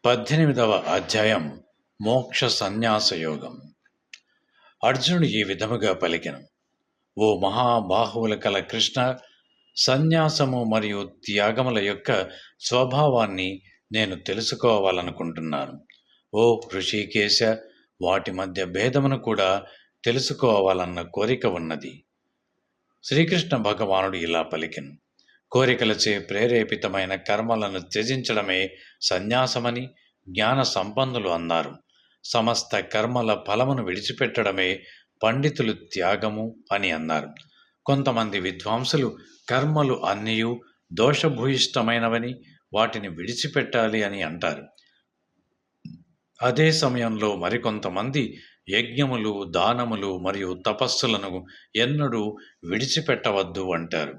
18వ అధ్యాయం మోక్ష సన్యాస యోగం. అర్జునుడు ఈ విధముగా పలికెను: ఓ మహాబాహువుల కల కృష్ణ, సన్యాసము మరియు త్యాగముల యొక్క స్వభావాన్ని నేను తెలుసుకోవాలనుకుంటున్నాను. ఓ ఋషికేశ, వాటి మధ్య భేదమును కూడా తెలుసుకోవాలన్న కోరిక ఉన్నది. శ్రీకృష్ణ భగవానుడు ఇలా పలికెను: కోరికలచే ప్రేరేపితమైన కర్మలను త్యజించడమే సన్యాసమని జ్ఞాన సంపన్నులు అన్నారు. సమస్త కర్మల ఫలమును విడిచిపెట్టడమే పండితులు త్యాగము అని అన్నారు. కొంతమంది విద్వాంసులు కర్మలు అన్నీయు దోషభూయిష్టమైనవని, వాటిని విడిచిపెట్టాలి అని అంటారు. అదే సమయంలో మరికొంతమంది యజ్ఞములు, దానములు మరియు తపస్సులను ఎన్నడూ విడిచిపెట్టవద్దు అంటారు.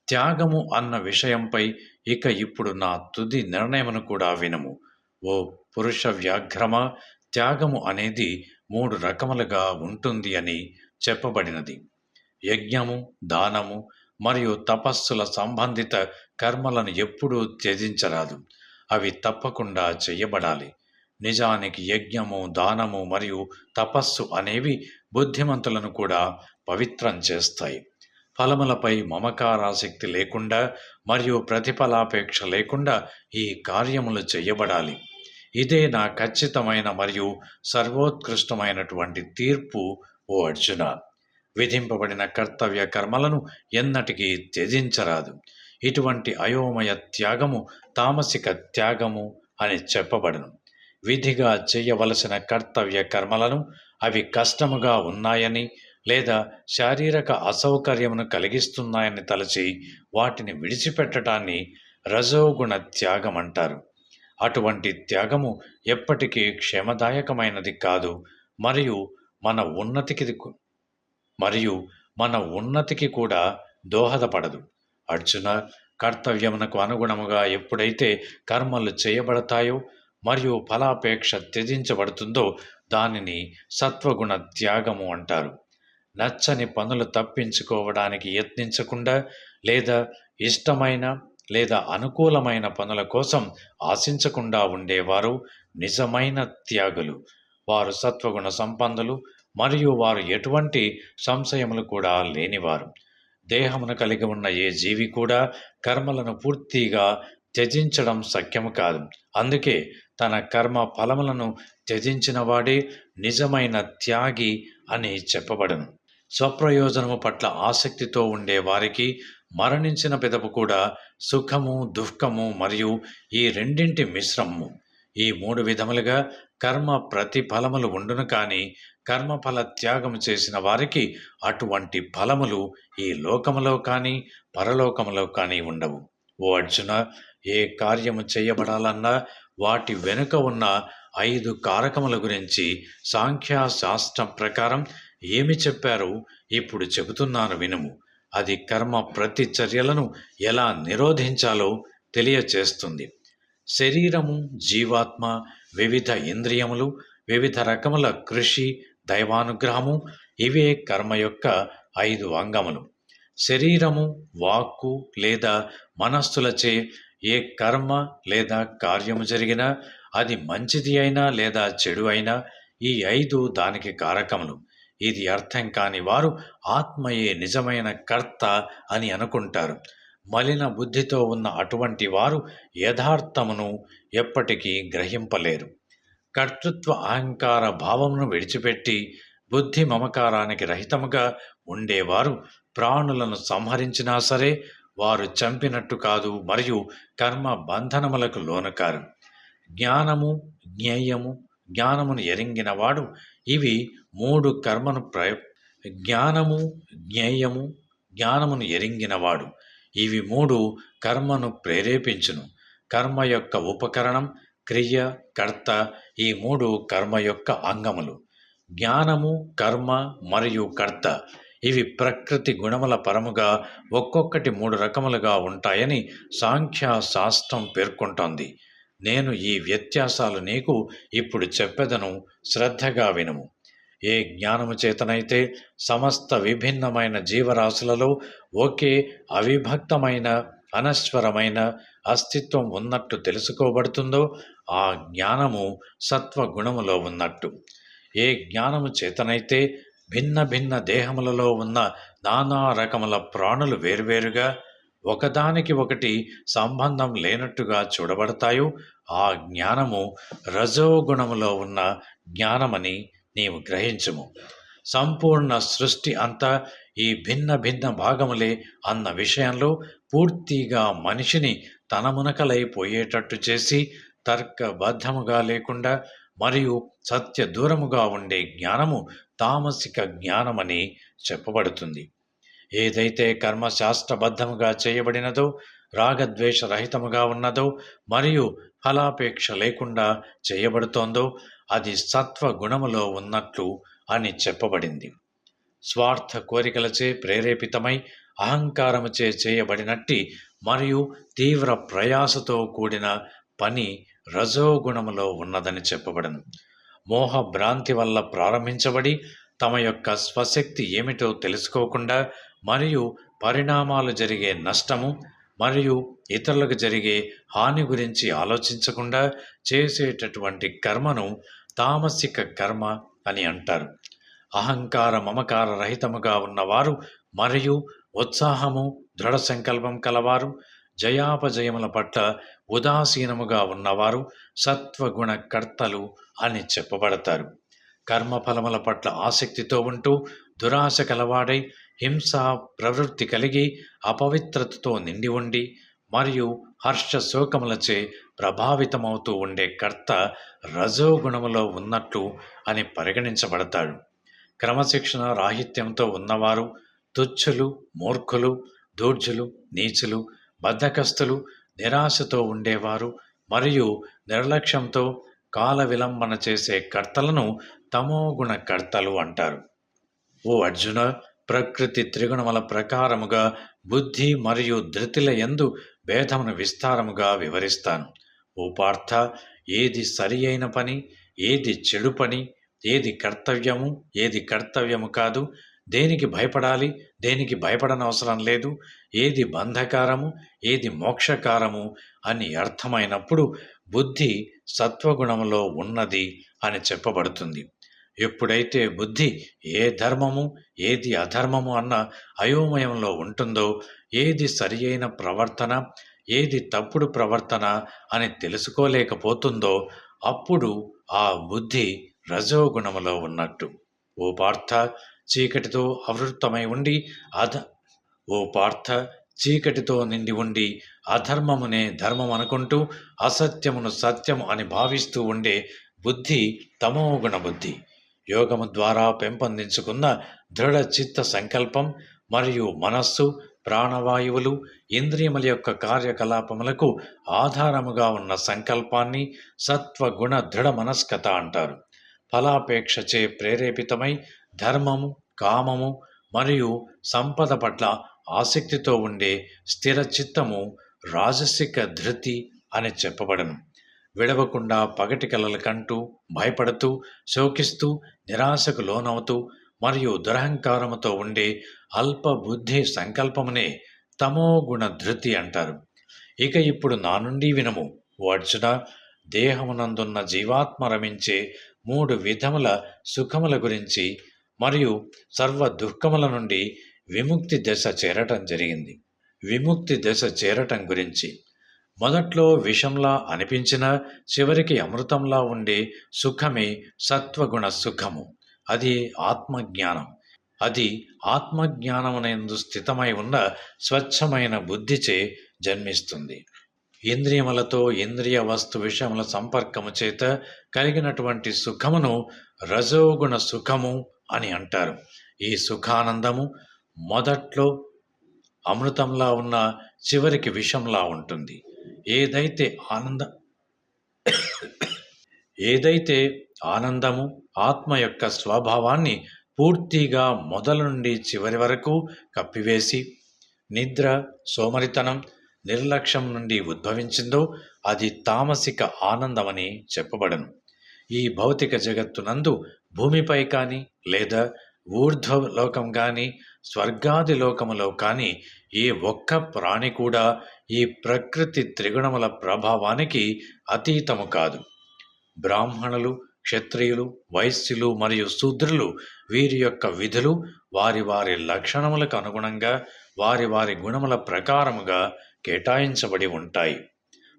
త్యాగము అన్న విషయంపై ఇప్పుడు నా తుది నిర్ణయమును కూడా వినము. ఓ పురుష వ్యాఘ్రమ, త్యాగము అనేది 3 రకములుగా ఉంటుంది అని చెప్పబడినది. యజ్ఞము, దానము మరియు తపస్సుల సంబంధిత కర్మలను ఎప్పుడూ త్యజించరాదు. అవి తప్పకుండా చెయ్యబడాలి. నిజానికి యజ్ఞము, దానము మరియు తపస్సు అనేవి బుద్ధిమంతులను కూడా పవిత్రం చేస్తాయి. ఫలములపై మమకారాసక్తి లేకుండా మరియు ప్రతిఫలాపేక్ష లేకుండా ఈ కార్యములు చెయ్యబడాలి. ఇదే నా ఖచ్చితమైన మరియు సర్వోత్కృష్టమైనటువంటి తీర్పు. ఓ అర్జున, విధింపబడిన కర్తవ్య కర్మలను ఎన్నటికీ త్యజించరాదు. ఇటువంటి అయోమయ త్యాగము తామసిక త్యాగము అని చెప్పబడును. విధిగా చేయవలసిన కర్తవ్య కర్మలను అవి కష్టముగా ఉన్నాయని లేదా శారీరక అసౌకర్యమును కలిగిస్తున్నాయని తలచి వాటిని విడిచిపెట్టడాన్ని రజోగుణ త్యాగం అంటారు. అటువంటి త్యాగము ఎప్పటికీ క్షేమదాయకమైనది కాదు మరియు మన ఉన్నతికి కూడా దోహదపడదు. అర్జున, కర్తవ్యమునకు అనుగుణముగా ఎప్పుడైతే కర్మలు చేయబడతాయో మరియు ఫలాపేక్ష త్యజించబడుతుందో దానిని సత్వగుణ త్యాగము అంటారు. నచ్చని పనులు తప్పించుకోవడానికి యత్నించకుండా లేదా ఇష్టమైన లేదా అనుకూలమైన పనుల కోసం ఆశించకుండా ఉండేవారు నిజమైన త్యాగులు. వారు సత్వగుణ సంపన్నులు మరియు వారు ఎటువంటి సంశయములు కూడా లేనివారు. దేహమును కలిగి ఉన్న ఏ జీవి కూడా కర్మలను పూర్తిగా త్యజించడం శక్యము కాదు. అందుకే తన కర్మ ఫలములను త్యజించిన వాడే నిజమైన త్యాగి అని చెప్పబడును. స్వప్రయోజనము పట్ల ఆసక్తితో ఉండే వారికి మరణించిన పిదపు కూడా సుఖము, దుఃఖము మరియు ఈ రెండింటి మిశ్రమము, ఈ 3 విధములుగా కర్మ ప్రతిఫలములు ఉండును. కానీ కర్మఫల త్యాగము చేసిన వారికి అటువంటి ఫలములు ఈ లోకములో కానీ పరలోకములో కానీ ఉండవు. ఓ అర్జున, ఏ కార్యము చేయబడాలన్నా వాటి వెనుక ఉన్న 5 కారకముల గురించి సాంఖ్యశాస్త్రం ప్రకారం ఏమి చెప్పారో ఇప్పుడు చెబుతున్నాను వినుము. అది కర్మ ప్రతిచర్యలను ఎలా నిరోధించాలో తెలియచేస్తుంది. శరీరము, జీవాత్మ, వివిధ ఇంద్రియములు, వివిధ రకముల కృషి, దైవానుగ్రహము, ఇవే కర్మ యొక్క 5 అంగములు. శరీరము, వాక్కు లేదా మనస్సులచే ఏ కర్మ లేదా కార్యము జరిగినా అది మంచిది అయినా లేదా చెడు అయినా ఈ 5 దానికి కారకములు. ఇది అర్థం కాని వారు ఆత్మయే నిజమైన కర్త అని అనుకుంటారు. మలిన బుద్ధితో ఉన్న అటువంటి వారు యథార్థమును ఎప్పటికీ గ్రహింపలేరు. కర్తృత్వ అహంకార భావమును విడిచిపెట్టి బుద్ధి మమకారానికి రహితముగా ఉండేవారు ప్రాణులను సంహరించినా సరే వారు చంపినట్టు కాదు మరియు కర్మ బంధనములకు లోనుకారు. జ్ఞానము, జ్ఞేయము, జ్ఞానమును ఎరింగినవాడు ఇవి 3 జ్ఞానము, జ్ఞేయము, జ్ఞానమును ఎరింగినవాడు ఇవి 3 కర్మను ప్రేరేపించును. కర్మ యొక్క ఉపకరణం, క్రియ, కర్త, ఈ 3 కర్మ యొక్క అంగములు. జ్ఞానము, కర్మ మరియు కర్త ఇవి ప్రకృతి గుణముల పరముగా ఒక్కొక్కటి 3 రకములుగా ఉంటాయని సాంఖ్యశాస్త్రం పేర్కొంటోంది. నేను ఈ వ్యత్యాసాలు నీకు ఇప్పుడు చెప్పెదను, శ్రద్ధగా వినుము. ఏ జ్ఞానము చేతనైతే సమస్త విభిన్నమైన జీవరాశులలో ఒకే అవిభక్తమైన అనశ్వరమైన అస్తిత్వం ఉన్నట్టు తెలుసుకోబడుతుందో ఆ జ్ఞానము సత్వగుణములో ఉన్నట్టు. ఏ జ్ఞానము చేతనైతే భిన్న భిన్న దేహములలో ఉన్న నానా రకముల ప్రాణులు వేర్వేరుగా ఒకదానికి ఒకటి సంబంధం లేనట్టుగా చూడబడతాయో ఆ జ్ఞానము రజోగుణములో ఉన్న జ్ఞానమని నీవు గ్రహించుము. సంపూర్ణ సృష్టి అంతా ఈ భిన్న భిన్న భాగములే అన్న విషయంలో పూర్తిగా మనిషిని తన మునకలైపోయేటట్టు చేసి తర్కబద్ధముగా లేకుండా మరియు సత్య దూరముగా ఉండే జ్ఞానము తామసిక జ్ఞానమని చెప్పబడుతుంది. ఏదైతే కర్మశాస్త్రబద్ధముగా చేయబడినదో, రాగద్వేష రహితముగా ఉన్నదో మరియు ఫలాపేక్ష లేకుండా చేయబడుతోందో అది సత్వగుణములో ఉన్నట్లు అని చెప్పబడింది. స్వార్థ కోరికలచే ప్రేరేపితమై అహంకారముచే చేయబడినట్టి మరియు తీవ్ర ప్రయాసతో కూడిన పని రజోగుణములో ఉన్నదని చెప్పబడను. మోహభ్రాంతి వల్ల ప్రారంభించబడి తమ యొక్క స్వశక్తి ఏమిటో తెలుసుకోకుండా మరియు పరిణామాలు జరిగే నష్టము మరియు ఇతరులకు జరిగే హాని గురించి ఆలోచించకుండా చేసేటటువంటి కర్మను తామసిక కర్మ అని అంటారు. అహంకార మమకార రహితముగా ఉన్నవారు మరియు ఉత్సాహము దృఢ సంకల్పం కలవారు, జయాపజయముల పట్ల ఉదాసీనముగా ఉన్నవారు సత్వగుణ కర్తలు అని చెప్పబడతారు. కర్మఫలముల పట్ల ఆసక్తితో ఉంటూ దురాశ కలవాడై హింసా ప్రవృత్తి కలిగి అపవిత్రతతో నిండి ఉండి మరియు హర్ష శోకములచే ప్రభావితమవుతూ ఉండే కర్త రజోగుణములో ఉన్నట్లు అని పరిగణించబడతాడు. క్రమశిక్షణ రాహిత్యంతో ఉన్నవారు తుచ్చులు, మూర్ఖులు, దూర్జులు, నీచులు, బద్ధకస్తులు, నిరాశతో ఉండేవారు మరియు నిర్లక్ష్యంతో కాల విలంబన చేసే కర్తలను తమోగుణ కర్తలు అంటారు. ఓ అర్జున, ప్రకృతి త్రిగుణముల ప్రకారముగా బుద్ధి మరియు ధృతిల యందు భేదమును విస్తారముగా వివరిస్తాను. ఓ పార్థ, ఏది సరి అయిన పని, ఏది చెడు పని, ఏది కర్తవ్యము, ఏది కర్తవ్యము కాదు, దేనికి భయపడాలి, దేనికి భయపడనవసరం లేదు, ఏది బంధకారము, ఏది మోక్షకారము అని అర్థమైనప్పుడు బుద్ధి సత్వగుణములో ఉన్నది అని చెప్పబడుతుంది. ఎప్పుడైతే బుద్ధి ఏ ధర్మము ఏది అధర్మము అన్న అయోమయంలో ఉంటుందో, ఏది సరి అయిన ప్రవర్తన ఏది తప్పుడు ప్రవర్తన అని తెలుసుకోలేకపోతుందో అప్పుడు ఆ బుద్ధి రజోగుణములో ఉన్నట్టు. ఓ పార్థ, చీకటితో ఆవృతమై ఉండి ఓ పార్థ చీకటితో నిండి ఉండి అధర్మమునే ధర్మం అనుకుంటూ అసత్యమును సత్యము అని భావిస్తూ ఉండే బుద్ధి తమోగుణ బుద్ధి. యోగము ద్వారా పెంపొందించుకున్న దృఢ చిత్త సంకల్పం మరియు మనస్సు, ప్రాణవాయువులు, ఇంద్రియముల యొక్క కార్యకలాపములకు ఆధారముగా ఉన్న సంకల్పాన్ని సత్వగుణ దృఢ మనస్కత అంటారు. ఫలాపేక్షచే ప్రేరేపితమై ధర్మము, కామము మరియు సంపద పట్ల ఆసక్తితో ఉండే స్థిర చిత్తము రాజసిక ధృతి అని చెప్పబడను. విడవకుండా పగటి కలలు కంటూ భయపడుతూ శోకిస్తూ నిరాశకు లోనవుతూ మరియు దురహంకారముతో ఉండే అల్ప బుద్ధి సంకల్పమునే తమోగుణ ధృతి అంటారు. ఇక ఇప్పుడు నా నుండి వినము, ఓ అర్జున, దేహమునందున్న జీవాత్మ రమించే 3 విధముల సుఖముల గురించి మరియు సర్వ దుఃఖముల నుండి విముక్తి దశ చేరటం జరిగింది. విముక్తి దశ చేరటం గురించి మొదట్లో విషంలా అనిపించిన చివరికి అమృతంలా ఉండే సుఖమే సత్వగుణ సుఖము. అది ఆత్మజ్ఞానం. అది ఆత్మజ్ఞానమునందు స్థితమై ఉన్న స్వచ్ఛమైన బుద్ధిచే జన్మిస్తుంది. ఇంద్రియములతో ఇంద్రియ వస్తు విషయముల సంపర్కము చేత కలిగినటువంటి సుఖమును రజోగుణ సుఖము అని అంటారు. ఈ సుఖానందము మొదట్లో అమృతంలా ఉన్న చివరికి విషంలా ఉంటుంది. ఏదైతే ఆనందము ఆత్మ యొక్క స్వభావాన్ని పూర్తిగా మొదలు నుండి చివరి వరకు కప్పివేసి నిద్ర, సోమరితనం, నిర్లక్ష్యం నుండి ఉద్భవించిందో అది తామసిక ఆనందమని చెప్పబడను. ఈ భౌతిక జగత్తునందు భూమిపై కానీ లేదా ఊర్ధ్వలోకం కానీ స్వర్గాది లోకములో కానీ ఏ ఒక్క ప్రాణి కూడా ఈ ప్రకృతి త్రిగుణముల ప్రభావానికి అతీతము కాదు. బ్రాహ్మణులు, క్షత్రియులు, వైశ్యులు మరియు శూద్రులు వీరి యొక్క విధులు వారి వారి లక్షణములకు అనుగుణంగా వారి వారి గుణముల ప్రకారముగా కేటాయించబడి ఉంటాయి.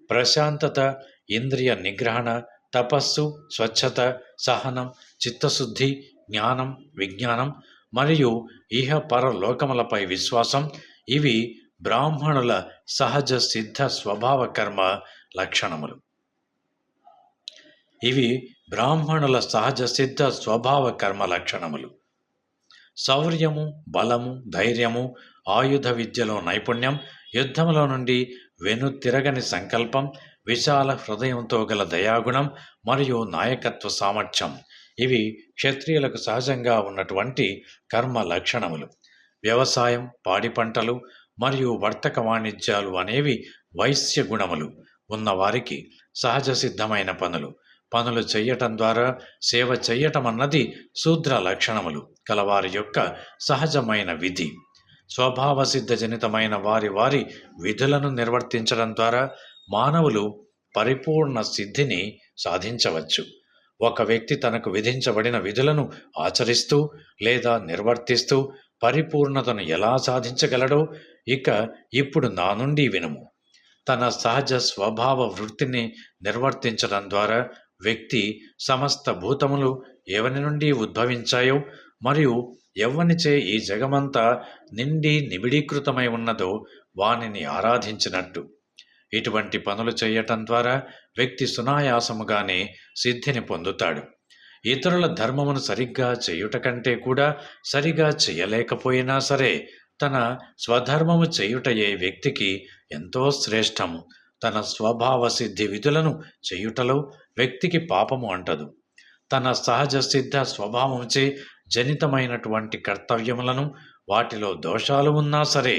ప్రశాంతత, ఇంద్రియ నిగ్రహణ, తపస్సు, స్వచ్ఛత, సహనం, చిత్తశుద్ధి, జ్ఞానం, విజ్ఞానం మరియు ఇహ పరలోకములపై విశ్వాసం ఇవి బ్రాహ్మణుల సహజ సిద్ధ స్వభావ కర్మ లక్షణములు. శౌర్యము, బలము, ధైర్యము, ఆయుధ విద్యలో నైపుణ్యం, యుద్ధములో నుండి వెనుతిరగని సంకల్పం, విశాల హృదయంతో గల దయాగుణం మరియు నాయకత్వ సామర్థ్యం ఇవి క్షత్రియులకు సహజంగా ఉన్నటువంటి కర్మ లక్షణములు. వ్యవసాయం, పాడి పంటలు మరియు వర్తక వాణిజ్యాలు అనేవి వైశ్య గుణములు ఉన్నవారికి సహజ సిద్ధమైన పనులు చేయటం ద్వారా సేవ చేయటం అన్నది శూద్ర లక్షణములు కలవారి యొక్క సహజమైన విధి. స్వభావ సిద్ధజనితమైన వారి వారి విధులను నిర్వర్తించడం ద్వారా మానవులు పరిపూర్ణ సిద్ధిని సాధించవచ్చు. ఒక వ్యక్తి తనకు విధించబడిన విధులను ఆచరిస్తూ లేదా నిర్వర్తిస్తూ పరిపూర్ణతను ఎలా సాధించగలడో ఇప్పుడు నా నుండి వినుము. తన సహజ స్వభావ వృత్తిని నిర్వర్తించడం ద్వారా వ్యక్తి సమస్త భూతములు ఎవని నుండి ఉద్భవించాయో మరియు ఎవ్వనిచే ఈ జగమంతా నిండి నిబిడీకృతమై ఉన్నదో వానిని ఆరాధించినట్టు. ఇటువంటి పనులు చేయటం ద్వారా వ్యక్తి సునాయాసముగానే సిద్ధిని పొందుతాడు. ఇతరుల ధర్మమును సరిగ్గా చేయుట కంటే కూడా సరిగా చేయలేకపోయినా సరే తన స్వధర్మము చేయుటయే వ్యక్తికి ఎంతో శ్రేష్టము. తన స్వభావ సిద్ధి విధులను చేయుటలో వ్యక్తికి పాపము అంటదు. తన సహజ సిద్ధ స్వభావముచే జనితమైనటువంటి కర్తవ్యములను వాటిలో దోషాలు ఉన్నా సరే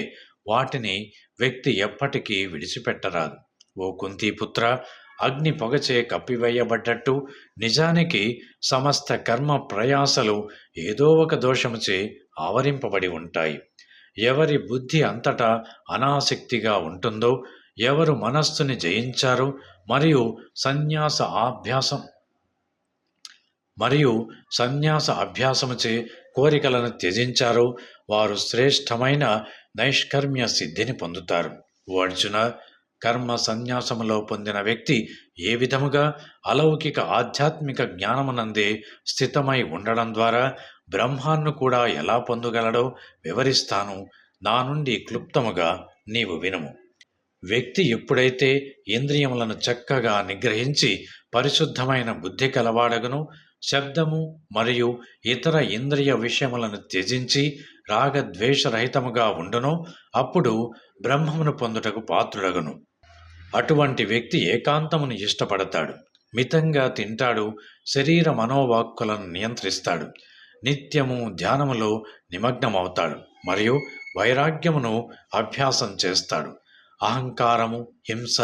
వాటిని వ్యక్తి ఎప్పటికీ విడిచిపెట్టరాదు. ఓ కుంతీపుత్ర, అగ్ని పొగచే కప్పివేయబడ్డట్టు నిజానికి సమస్త కర్మ ప్రయాసలు ఏదో ఒక దోషముచే ఆవరింపబడి ఉంటాయి. ఎవరి బుద్ధి అంతటా అనాసక్తిగా ఉంటుందో, ఎవరు మనస్సుని జయించారో మరియు సన్యాస అభ్యాసముచే కోరికలను త్యజించారో వారు శ్రేష్టమైన నైష్కర్మ్య సిద్ధిని పొందుతారు. ఓ అర్జున, కర్మ సన్యాసములో పొందిన వ్యక్తి ఏ విధముగా అలౌకిక ఆధ్యాత్మిక జ్ఞానమునందే స్థితమై ఉండడం ద్వారా బ్రహ్మాన్ని కూడా ఎలా పొందగలడో వివరిస్తాను. నా నుండి క్లుప్తముగా నీవు వినుము. వ్యక్తి ఎప్పుడైతే ఇంద్రియములను చక్కగా నిగ్రహించి పరిశుద్ధమైన బుద్ధి కలవాడగును, శబ్దము మరియు ఇతర ఇంద్రియ విషయములను త్యజించి రాగద్వేషరహితముగా ఉండునో అప్పుడు బ్రహ్మమును పొందుటకు పాత్రుడగును. అటువంటి వ్యక్తి ఏకాంతమును ఇష్టపడతాడు, మితంగా తింటాడు, శరీర మనోవాక్కులను నియంత్రిస్తాడు, నిత్యము ధ్యానములో నిమగ్నమవుతాడు మరియు వైరాగ్యమును అభ్యాసం చేస్తాడు. అహంకారము, హింస,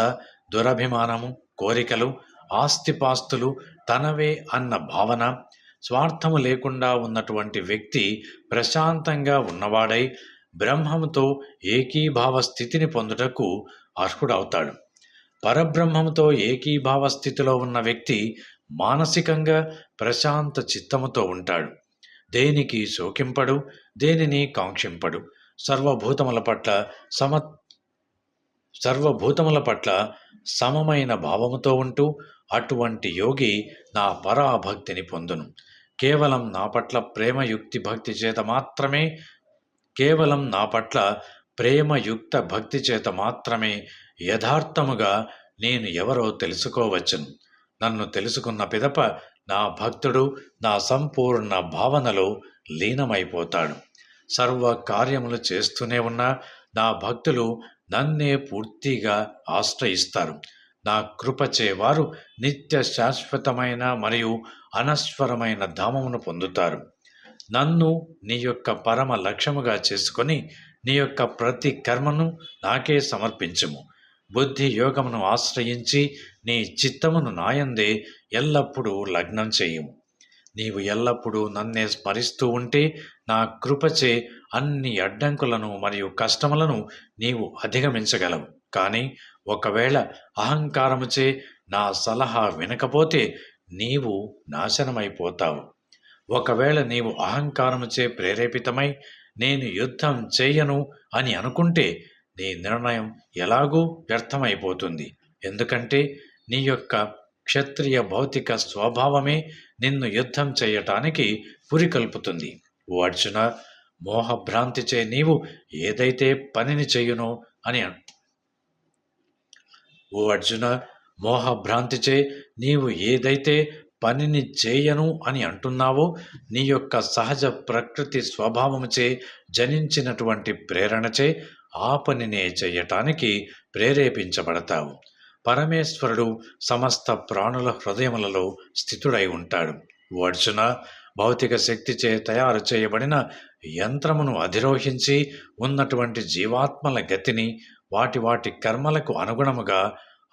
దురభిమానము, కోరికలు, ఆస్తిపాస్తులు తనవే అన్న భావన, స్వార్థము లేకుండా ఉన్నటువంటి వ్యక్తి ప్రశాంతంగా ఉన్నవాడై బ్రహ్మముతో ఏకీభావ స్థితిని పొందుటకు అర్హుడవుతాడు. పరబ్రహ్మముతో ఏకీభావ స్థితిలో ఉన్న వ్యక్తి మానసికంగా ప్రశాంత చిత్తముతో ఉంటాడు. దేనికి శోకింపడు, దేనిని కాంక్షింపడు. సర్వభూతముల పట్ల సమమైన భావముతో ఉంటూ అటువంటి యోగి నా పరాభక్తిని పొందును. కేవలం నా పట్ల ప్రేమయుక్త భక్తి చేత మాత్రమే యథార్థముగా నేను ఎవరో తెలుసుకోవచ్చును. నన్ను తెలుసుకున్న పిదప నా భక్తుడు నా సంపూర్ణ భావనలో లీనమైపోతాడు. సర్వ కార్యములు చేస్తూనే ఉన్న నా భక్తులు నన్నే పూర్తిగా ఆశ్రయిస్తారు. నా కృపచే వారు నిత్య శాశ్వతమైన మరియు అనశ్వరమైన ధామమును పొందుతారు. నన్ను నీ యొక్క పరమ లక్ష్యముగా చేసుకొని నీ యొక్క ప్రతి కర్మను నాకే సమర్పించుము. బుద్ధి యోగమును ఆశ్రయించి నీ చిత్తమును నాయందే ఎల్లప్పుడూ లగ్నం చేయుము. నీవు ఎల్లప్పుడూ నన్నే స్మరిస్తూ ఉంటే నా కృపచే అన్ని అడ్డంకులను మరియు కష్టములను నీవు అధిగమించగలవు. కానీ ఒకవేళ అహంకారముచే నా సలహా వినకపోతే నీవు నాశనమైపోతావు. ఒకవేళ నీవు అహంకారముచే ప్రేరేపితమై నేను యుద్ధం చేయను అని అనుకుంటే నీ నిర్ణయం ఎలాగూ వ్యర్థమైపోతుంది. ఎందుకంటే నీ యొక్క క్షత్రియ భౌతిక స్వభావమే నిన్ను యుద్ధం చేయటానికి పురికల్పుతుంది. ఓ అర్జున, మోహభ్రాంతిచే నీవు ఏదైతే పనిని చెయ్యునో అని ఓ అర్జున, మోహభ్రాంతిచే నీవు ఏదైతే పనిని చేయను అని అంటున్నావో నీ యొక్క సహజ ప్రకృతి స్వభావముచే జనించినటువంటి ప్రేరణచే ఆ పనినే చెయ్యటానికి ప్రేరేపించబడతావు. పరమేశ్వరుడు సమస్త ప్రాణుల హృదయములలో స్థితుడై ఉంటాడు. ఓ అర్జున, భౌతిక శక్తిచే తయారు చేయబడిన యంత్రమును అధిరోహించి ఉన్నటువంటి జీవాత్మల గతిని వాటి వాటి కర్మలకు అనుగుణముగా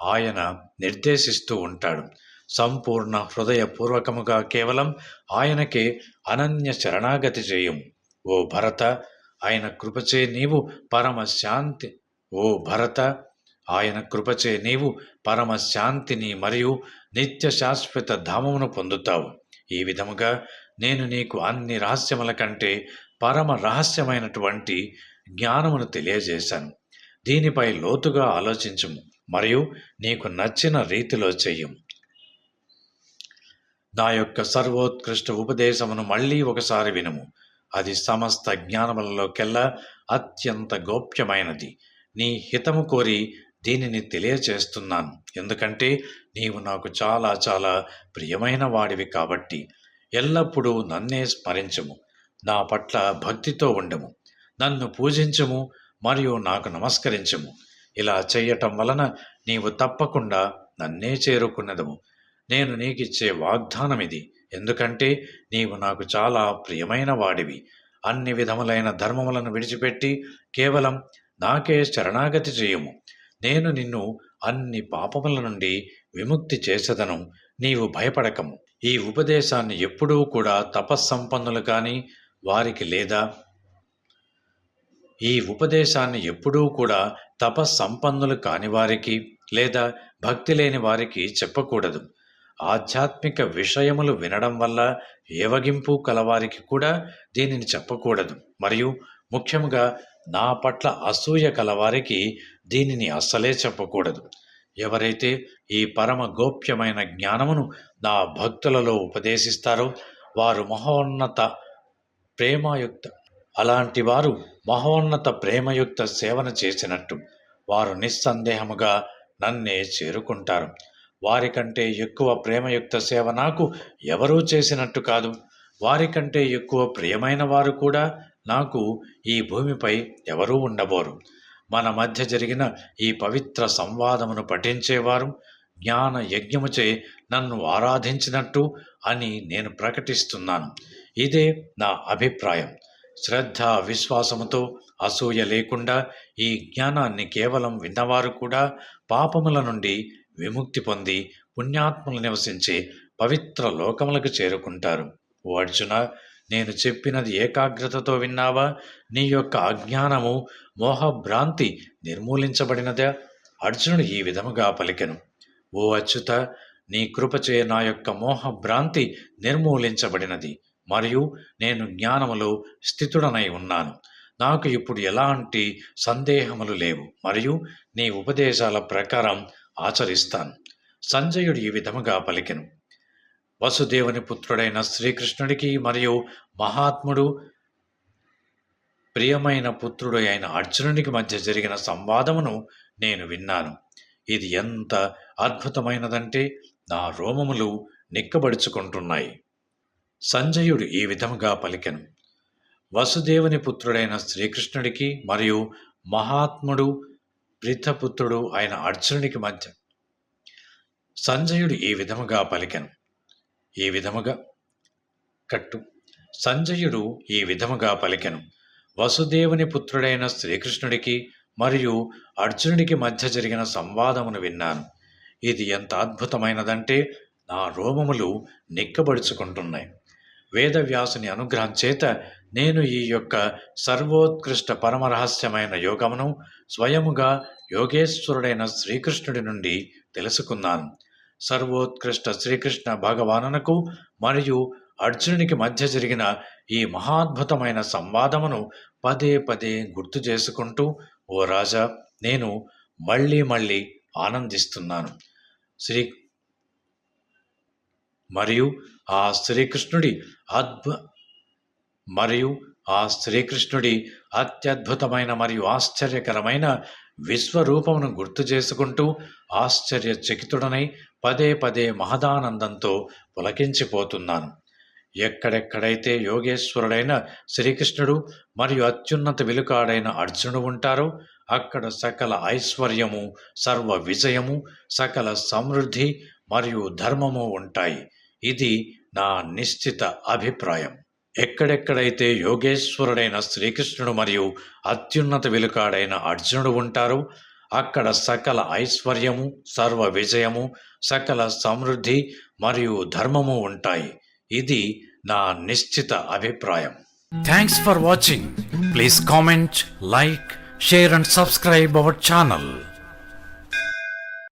ఆయన నిర్దేశిస్తూ ఉంటాడు. సంపూర్ణ హృదయపూర్వకముగా కేవలం ఆయనకే అనన్య శరణాగతి చేయము. ఓ భరత, ఆయన కృపచే నీవు పరమశాంతి ఓ భరత ఆయన కృపచే నీవు పరమశాంతిని మరియు నిత్య శాశ్వత ధామమును పొందుతావు. ఈ విధముగా నేను నీకు అన్ని రహస్యముల కంటే పరమ రహస్యమైనటువంటి జ్ఞానమును తెలియజేశాను. దీనిపై లోతుగా ఆలోచించుము మరియు నీకు నచ్చిన రీతిలో చెయ్యము. నా యొక్క సర్వోత్కృష్ట ఉపదేశమును మళ్ళీ ఒకసారి వినుము. అది సమస్త జ్ఞానములలోకెల్లా అత్యంత గోప్యమైనది. నీ హితము కోరి దీనిని తెలియచేస్తున్నాను. ఎందుకంటే నీవు నాకు చాలా చాలా ప్రియమైన వాడివి కాబట్టి. ఎల్లప్పుడూ నన్నే స్మరించుము, నా పట్ల భక్తితో ఉండము, నన్ను పూజించుము మరియు నాకు నమస్కరించుము. ఇలా చేయటం వలన నీవు తప్పకుండా నన్నే చేరుకున్నదము. నేను నీకిచ్చే వాగ్దానం ఇది. ఎందుకంటే నీవు నాకు చాలా ప్రియమైన వాడివి. అన్ని విధములైన ధర్మములను విడిచిపెట్టి కేవలం నాకే శరణాగతి చేయము. నేను నిన్ను అన్ని పాపముల నుండి విముక్తి చేసేదను. నీవు భయపడకము. ఈ ఉపదేశాన్ని ఎప్పుడూ కూడా తపస్సంపన్నులు కానీ వారికి లేదా ఈ ఉపదేశాన్ని ఎప్పుడూ కూడా తపస్సంపన్నులు కాని వారికి లేదా భక్తి లేని వారికి చెప్పకూడదు. ఆధ్యాత్మిక విషయములు వినడం వల్ల ఏవగింపు కలవారికి కూడా దీనిని చెప్పకూడదు. మరియు ముఖ్యముగా నా పట్ల అసూయ కలవారికి దీనిని అస్సలే చెప్పకూడదు. ఎవరైతే ఈ పరమ గోప్యమైన జ్ఞానమును నా భక్తులలో ఉపదేశిస్తారో వారు మహోన్నత ప్రేమయుక్త అలాంటి వారు మహోన్నత ప్రేమయుక్త సేవన చేసినట్టు వారు నిస్సందేహముగా నన్నే చేరుకుంటారు. వారికంటే ఎక్కువ ప్రేమయుక్త సేవ నాకు ఎవరూ చేసినట్టు కాదు. వారికంటే ఎక్కువ ప్రియమైన వారు కూడా నాకు ఈ భూమిపై ఎవరూ ఉండబోరు. మన మధ్య జరిగిన ఈ పవిత్ర సంవాదమును పఠించేవారు జ్ఞాన యజ్ఞముచే నన్ను ఆరాధించినట్టు అని నేను ప్రకటిస్తున్నాను. ఇదే నా అభిప్రాయం. శ్రద్ధ విశ్వాసముతో అసూయ లేకుండా ఈ జ్ఞానాన్ని కేవలం విన్నవారు కూడా పాపముల నుండి విముక్తి పొంది పుణ్యాత్మలు నివసించే పవిత్ర లోకములకు చేరుకుంటారు. ఓ అర్జున, నేను చెప్పినది ఏకాగ్రతతో విన్నావా? నీ యొక్క అజ్ఞానము మోహభ్రాంతి నిర్మూలించబడినదా? అర్జునుడు ఈ విధముగా పలికెను. ఓ అచ్యుత, నీ కృపచే నా యొక్క మోహభ్రాంతి నిర్మూలించబడినది మరియు నేను జ్ఞానములో స్థితుడనై ఉన్నాను. నాకు ఇప్పుడు ఎలాంటి సందేహములు లేవు మరియు నీ ఉపదేశాల ప్రకారం ఆచరిస్తాను. సంజయుడు ఈ విధముగా పలికెను. వసుదేవుని పుత్రుడైన శ్రీకృష్ణుడికి మరియు మహాత్ముడు ప్రియమైన పుత్రుడు అయిన అర్జునునికి మధ్య జరిగిన సంవాదమును నేను విన్నాను. ఇది ఎంత అద్భుతమైనదంటే నా రోమములు నిక్కబడుచుకుంటున్నాయి. సంజయుడు ఈ విధముగా పలికెను. వసుదేవుని పుత్రుడైన శ్రీకృష్ణుడికి మరియు మహాత్ముడు ప్రీతపుత్రుడు అయిన అర్జునునికి మధ్య సంజయుడు ఈ విధముగా పలికెను. ఈ విధముగా సంజయుడు ఈ విధముగా పలికెను. వసుదేవుని పుత్రుడైన శ్రీకృష్ణుడికి మరియు అర్జునుడికి మధ్య జరిగిన సంవాదమును విన్నాను. ఇది ఎంత అద్భుతమైనదంటే నా రోమములు నిక్కబడుచుకుంటున్నాయి. వేదవ్యాసుని అనుగ్రహం చేత నేను ఈ యొక్క సర్వోత్కృష్ట పరమరహస్యమైన యోగమును స్వయముగా యోగేశ్వరుడైన శ్రీకృష్ణుడి నుండి తెలుసుకున్నాను. సర్వోత్కృష్ట శ్రీకృష్ణ భగవానునకు మరియు అర్జునునికి మధ్య జరిగిన ఈ మహాద్భుతమైన సంవాదమును పదే పదే గుర్తు చేసుకుంటూ, ఓ రాజా, నేను మళ్ళీ మళ్ళీ ఆనందిస్తున్నాను. శ్రీ మరియు ఆ శ్రీకృష్ణుడి అత్యద్భుతమైన మరియు ఆశ్చర్యకరమైన విశ్వరూపమును గుర్తు చేసుకుంటూ ఆశ్చర్యచకితుడనై పదే పదే మహదానందంతో పులకించిపోతున్నాను. ఎక్కడెక్కడైతే యోగేశ్వరుడైన శ్రీకృష్ణుడు మరియు అత్యున్నత విలుకాడైన అర్జునుడు ఉంటారో అక్కడ సకల ఐశ్వర్యము, సర్వ విజయము, సకల సమృద్ధి మరియు ధర్మము ఉంటాయి. ఇది నా నిశ్చిత అభిప్రాయం. ఎక్కడెక్కడైతే యోగేశ్వరుడైన శ్రీకృష్ణుడు మరియు అత్యున్నత విలుకాడైన అర్జునుడు ఉంటారో అక్కడ సకల ఐశ్వర్యము, సర్వ విజయము, సకల సమృద్ధి మరియు ధర్మము ఉంటాయి. ఇది నా నిశ్చిత అభిప్రాయం. Thanks for watching. Please comment, like, share and subscribe our channel.